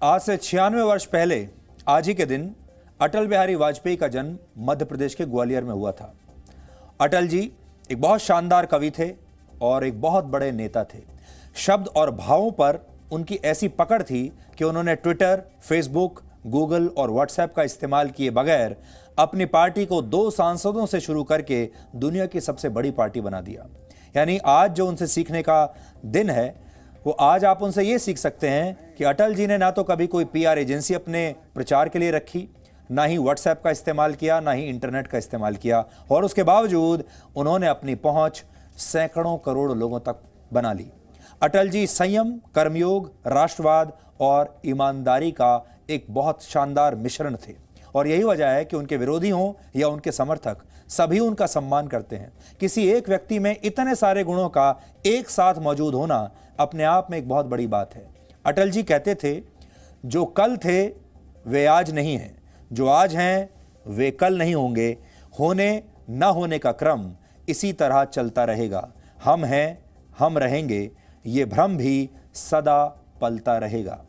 आज से 96 वर्ष पहले आज ही के दिन अटल बिहारी वाजपेयी का जन्म मध्य प्रदेश के ग्वालियर में हुआ था। अटल जी एक बहुत शानदार कवि थे और एक बहुत बड़े नेता थे। शब्द और भावों पर उनकी ऐसी पकड़ थी कि उन्होंने ट्विटर, फेसबुक, गूगल और व्हाट्सएप का इस्तेमाल किए बगैर अपनी पार्टी को 2 सांसदों से शुरू करके दुनिया की सबसे बड़ी पार्टी बना दिया। यानी आज जो उनसे सीखने का दिन है, वो आज आप उनसे ये सीख सकते हैं कि अटल जी ने ना तो कभी कोई पीआर एजेंसी अपने प्रचार के लिए रखी, ना ही व्हाट्सएप का इस्तेमाल किया, ना ही इंटरनेट का इस्तेमाल किया, और उसके बावजूद उन्होंने अपनी पहुंच सैकड़ों करोड़ लोगों तक बना ली। अटल जी संयम, कर्मयोग, राष्ट्रवाद और ईमानदारी का एक बहुत शानदार मिश्रण थे, और यही वजह है कि उनके विरोधी हों या उनके समर्थक, सभी उनका सम्मान करते हैं। किसी एक व्यक्ति में इतने सारे गुणों का एक साथ मौजूद होना अपने आप में एक बहुत बड़ी बात है। अटल जी कहते थे, जो कल थे वे आज नहीं हैं, जो आज हैं वे कल नहीं होंगे, होने न होने का क्रम इसी तरह चलता रहेगा। हम हैं, हम रहेंगे, ये भ्रम भी सदा पलता रहेगा।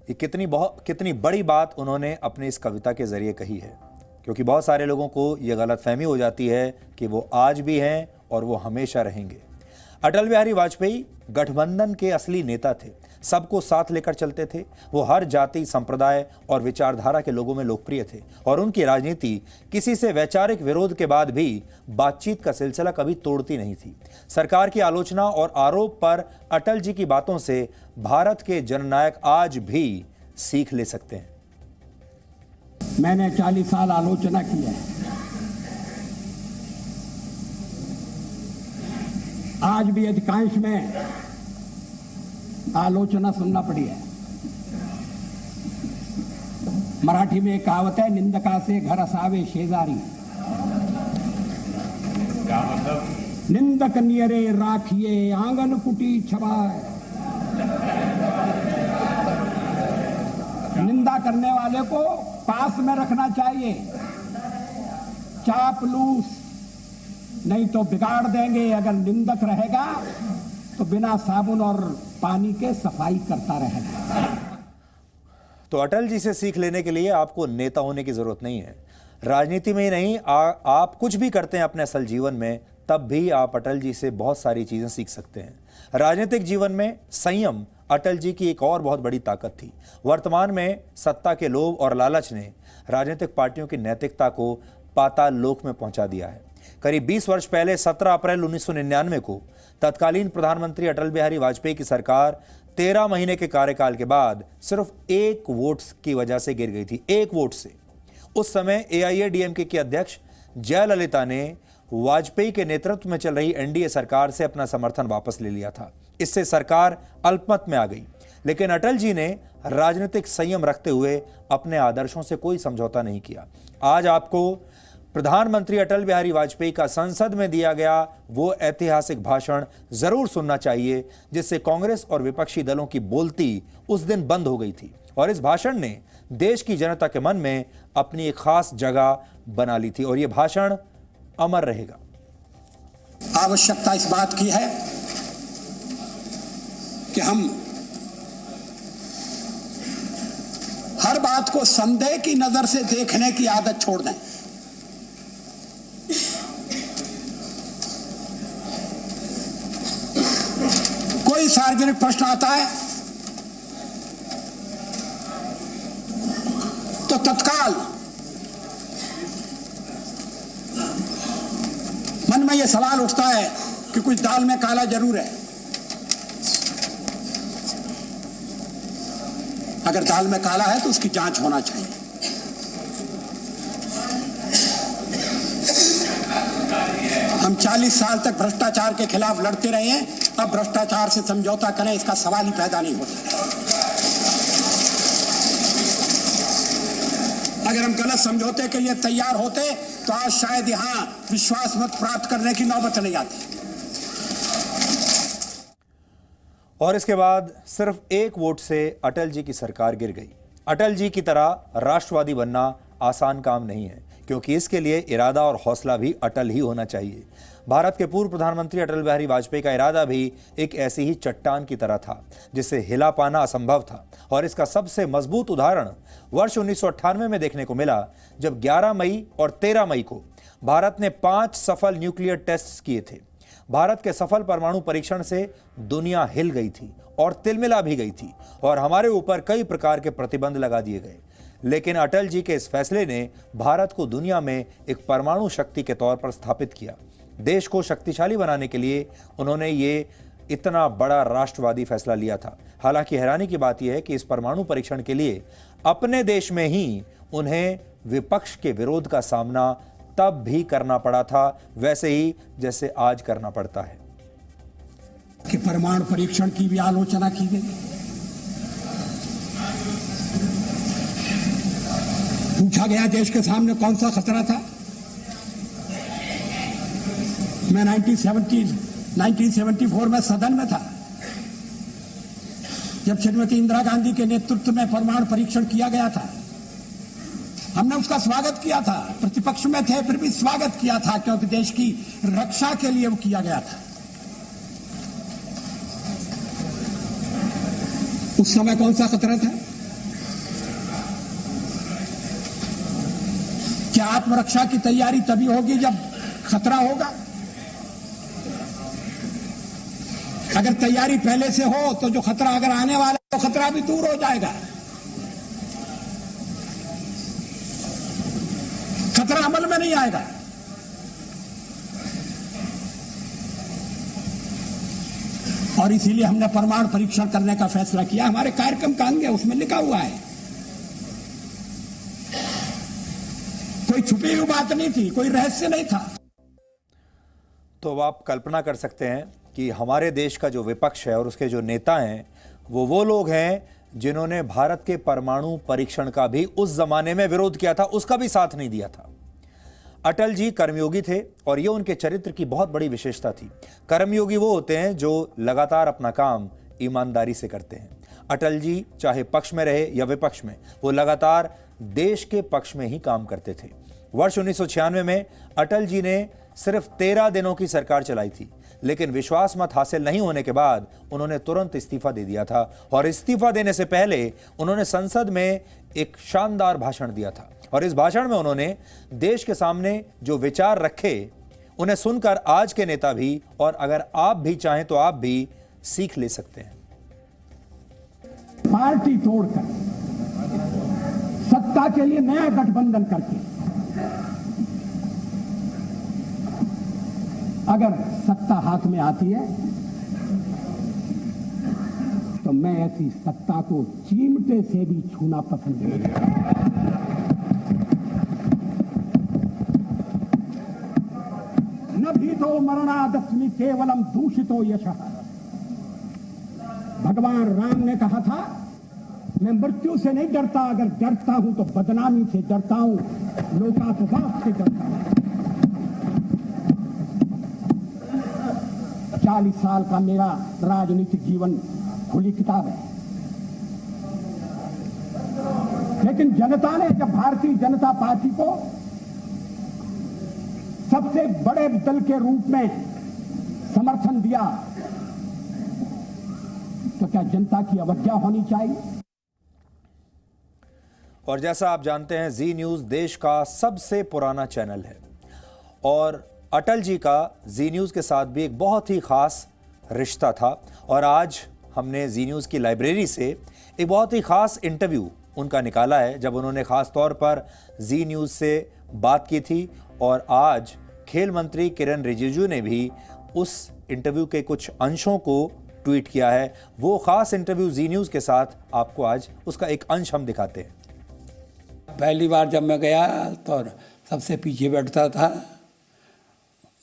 ये कितनी बड़ी बात उन्होंने अपनी इस कविता के जरिए कही है, क्योंकि बहुत सारे लोगों को यह गलतफहमी हो जाती है कि वो आज भी हैं और वो हमेशा रहेंगे। अटल बिहारी वाजपेयी गठबंधन के असली नेता थे। सबको साथ लेकर चलते थे। वो हर जाति, संप्रदाय और विचारधारा के लोगों में लोकप्रिय थे, और उनकी राजनीति किसी से वैचारिक विरोध के बाद भी बातचीत का सिलसिला कभी तोड़ती नहीं थी। सरकार की आलोचना और आरोप पर अटल जी की बातों से भारत के जननायक आज भी सीख ले सकते हैं। मैंने 40 साल आलोचना की है, आज भी अधिकांश में आलोचना सुनना पड़ी है। मराठी में एक कहावत है, निंदका से घर असावे शेजारी। क्या मतलब? निंदक नियरे राखिए आंगन कुटी छबाए। निंदा करने वाले को पास में रखना चाहिए, चापलूस नहीं तो बिगाड़ देंगे। अगर निंदक रहेगा तो बिना साबुन और पानी के सफाई करता रहेगा। तो अटल जी से सीख लेने के लिए आपको नेता होने की जरूरत नहीं है। राजनीति में ही नहीं, आप कुछ भी करते हैं अपने असल जीवन में, तब भी आप अटल जी से बहुत सारी चीजें सीख सकते हैं। राजनीतिक जीवन में संयम अटल जी की एक और बहुत बड़ी ताकत थी। वर्तमान में सत्ता के लोभ और लालच ने राजनीतिक पार्टियों की नैतिकता को पाताल लोक में पहुंचा दिया है। करीब 20 वर्ष पहले 17 अप्रैल 1999 को तत्कालीन प्रधानमंत्री अटल बिहारी वाजपेयी की सरकार 13 महीने के कार्यकाल के बाद सिर्फ 1 वोट की वजह से गिर गई थी। 1 वोट से। उस समय एआईएडीएमके की अध्यक्ष जयललिता ने वाजपेयी के नेतृत्व में चल रही एनडीए सरकार से अपना समर्थन वापस ले लिया था। इससे सरकार अल्पमत में आ गई, लेकिन अटल जी ने राजनीतिक संयम रखते हुए अपने आदर्शों से कोई समझौता नहीं किया। आज आपको प्रधानमंत्री अटल बिहारी वाजपेयी का संसद में दिया गया वो ऐतिहासिक भाषण जरूर सुनना चाहिए, जिससे कांग्रेस और विपक्षी दलों की बोलती उस दिन बंद हो गई थी, और इस भाषण ने देश की जनता के मन में अपनी एक खास जगह बना ली थी, और यह भाषण अमर रहेगा। आवश्यकता इस बात की है कि हम हर बात को संदेह की नजर से देखने की आदत छोड़ दें। कोई सार्वजनिक प्रश्न आता है तो तत्काल मन में यह सवाल उठता है कि कुछ दाल में काला जरूर है। अगर दाल में काला है तो उसकी जांच होना चाहिए। हम 40 साल तक भ्रष्टाचार के खिलाफ लड़ते रहे हैं, अब भ्रष्टाचार से समझौता करें इसका सवाल ही पैदा नहीं होता। अगर हम गलत समझौते के लिए तैयार होते तो आज शायद यहां विश्वास मत प्राप्त करने की नौबत नहीं आती। और इसके बाद सिर्फ 1 वोट से अटल जी की सरकार गिर गई। अटल जी की तरह राष्ट्रवादी बनना आसान काम नहीं है, क्योंकि इसके लिए इरादा और हौसला भी अटल ही होना चाहिए। भारत के पूर्व प्रधानमंत्री अटल बिहारी वाजपेयी का इरादा भी एक ऐसी ही चट्टान की तरह था जिसे हिला पाना असंभव था, और इसका सबसे मजबूत उदाहरण वर्ष 1998 में देखने को मिला, जब 11 मई और 13 मई को भारत ने 5 सफल न्यूक्लियर टेस्ट किए थे। भारत के सफल परमाणु परीक्षण से दुनिया हिल गई थी और तिलमिला भी गई थी, और हमारे ऊपर कई प्रकार के प्रतिबंध लगा दिए गए। लेकिन अटल जी के इस फैसले ने भारत को दुनिया में एक परमाणु शक्ति के तौर पर स्थापित किया। देश को शक्तिशाली बनाने के लिए उन्होंने ये इतना बड़ा राष्ट्रवादी फैसला लिया था। हालांकि हैरानी की बात यह है कि इस परमाणु परीक्षण के लिए अपने देश में ही उन्हें विपक्ष के विरोध का सामना तब भी करना पड़ा था, वैसे ही जैसे आज करना पड़ता है। कि परमाणु परीक्षण की भी आलोचना की गई। पूछा गया देश के सामने कौन सा खतरा था। मैं 1974 में सदन में था, जब श्रीमती इंदिरा गांधी के नेतृत्व में परमाणु परीक्षण किया गया था। हमने उसका स्वागत किया था, प्रतिपक्ष में थे फिर भी स्वागत किया था, क्योंकि देश की रक्षा के लिए वो किया गया था। उस समय कौन सा खतरा था? क्या आत्मरक्षा की तैयारी तभी होगी जब खतरा होगा? अगर तैयारी पहले से हो तो जो खतरा अगर आने वाला है तो खतरा भी दूर हो जाएगा। खतरा अमल में नहीं आएगा। और इसीलिए हमने परमाणु परीक्षण करने का फैसला किया। हमारे कार्यक्रम का अंग है, उसमें लिखा हुआ है, कोई छुपी हुई बात नहीं थी, कोई रहस्य नहीं था। तो अब आप कल्पना कर सकते हैं कि हमारे देश का जो विपक्ष है और उसके जो नेता हैं वो लोग हैं जिन्होंने भारत के परमाणु परीक्षण का भी उस जमाने में विरोध किया था, उसका भी साथ नहीं दिया था। अटल जी कर्मयोगी थे और ये उनके चरित्र की बहुत बड़ी विशेषता थी। कर्मयोगी वो होते हैं जो लगातार अपना काम ईमानदारी से करते हैं। अटल जी चाहे पक्ष में रहे या विपक्ष में, वो लगातार देश के पक्ष में ही काम करते थे। वर्ष 1996 में अटल जी ने सिर्फ 13 दिनों की सरकार चलाई थी, लेकिन विश्वास मत हासिल नहीं होने के बाद उन्होंने तुरंत इस्तीफा दे दिया था, और इस्तीफा देने से पहले उन्होंने संसद में एक शानदार भाषण दिया था। और इस भाषण में उन्होंने देश के सामने जो विचार रखे उन्हें सुनकर आज के नेता भी, और अगर आप भी चाहें तो आप भी सीख ले सकते हैं। पार्टी तोड़कर सत्ता के लिए नया गठबंधन करके अगर सत्ता हाथ में आती है तो मैं ऐसी सत्ता को चिमटे से भी छूना पसंद नहीं करता। न भीतो मरणादस्मि केवलम दूषितो यशः। भगवान राम ने कहा था, मैं मृत्यु से नहीं डरता, अगर डरता हूं तो बदनामी से डरता हूं, लोकापवाद से डरता हूं। 40 साल का मेरा राजनीतिक जीवन खुली किताब है, लेकिन जनता ने जब भारतीय जनता पार्टी को सबसे बड़े दल के रूप में समर्थन दिया, तो क्या जनता की अवज्ञा होनी चाहिए? और जैसा आप जानते हैं, जी न्यूज़ देश का सबसे पुराना चैनल है, और अटल जी का जी न्यूज़ के साथ भी एक बहुत ही ख़ास रिश्ता था। और आज हमने जी न्यूज़ की लाइब्रेरी से एक बहुत ही ख़ास इंटरव्यू उनका निकाला है, जब उन्होंने ख़ास तौर पर जी न्यूज़ से बात की थी। और आज खेल मंत्री किरण रिजिजू ने भी उस इंटरव्यू के कुछ अंशों को ट्वीट किया है। वो ख़ास इंटरव्यू जी न्यूज़ के साथ आपको आज उसका एक अंश हम दिखाते हैं। पहली बार जब मैं गया तो सबसे पीछे बैठता था,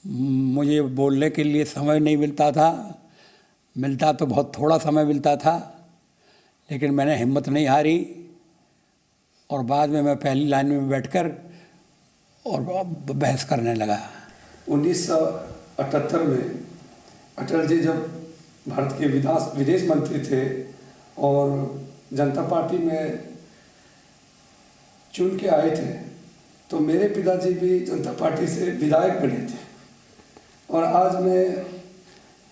मुझे बोलने के लिए समय नहीं मिलता था, मिलता तो बहुत थोड़ा समय मिलता था, लेकिन मैंने हिम्मत नहीं हारी और बाद में मैं पहली लाइन में बैठकर और बहस करने लगा। 1978 में अटल जी जब भारत के विदेश मंत्री थे और जनता पार्टी में चुन के आए थे, तो मेरे पिताजी भी जनता पार्टी से विधायक बने थे और आज मैं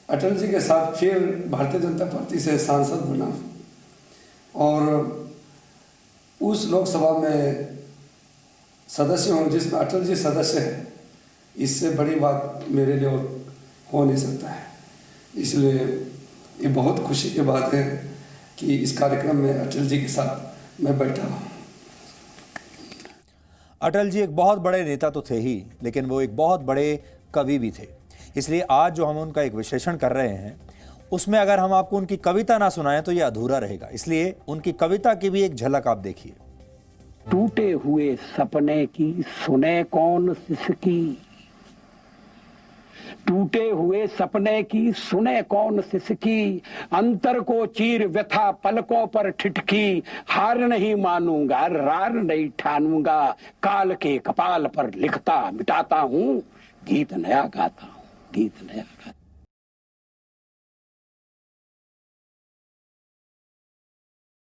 अटल जी के साथ फिर भारतीय जनता पार्टी से सांसद बना और उस लोकसभा में सदस्य हूँ जिसमें अटल जी सदस्य हैं। इससे बड़ी बात मेरे लिए और हो नहीं सकता है, इसलिए ये बहुत खुशी की बात है कि इस कार्यक्रम में अटल जी के साथ मैं बैठा हूँ। अटल जी एक बहुत बड़े नेता तो थे ही, लेकिन वो एक बहुत बड़े कवि भी थे। इसलिए आज जो हम उनका एक विश्लेषण कर रहे हैं उसमें अगर हम आपको उनकी कविता ना सुनाएं तो ये अधूरा रहेगा। इसलिए उनकी कविता की भी एक झलक आप देखिए। टूटे हुए सपने की सुने कौन सिसकी, टूटे हुए सपने की सुने कौन सिसकी, अंतर को चीर व्यथा पलकों पर ठिठकी, हार नहीं मानूंगा रार नहीं ठानूंगा, काल के कपाल पर लिखता मिटाता हूँ, गीत नया गाता हूँ, गीत नया गाता हूँ।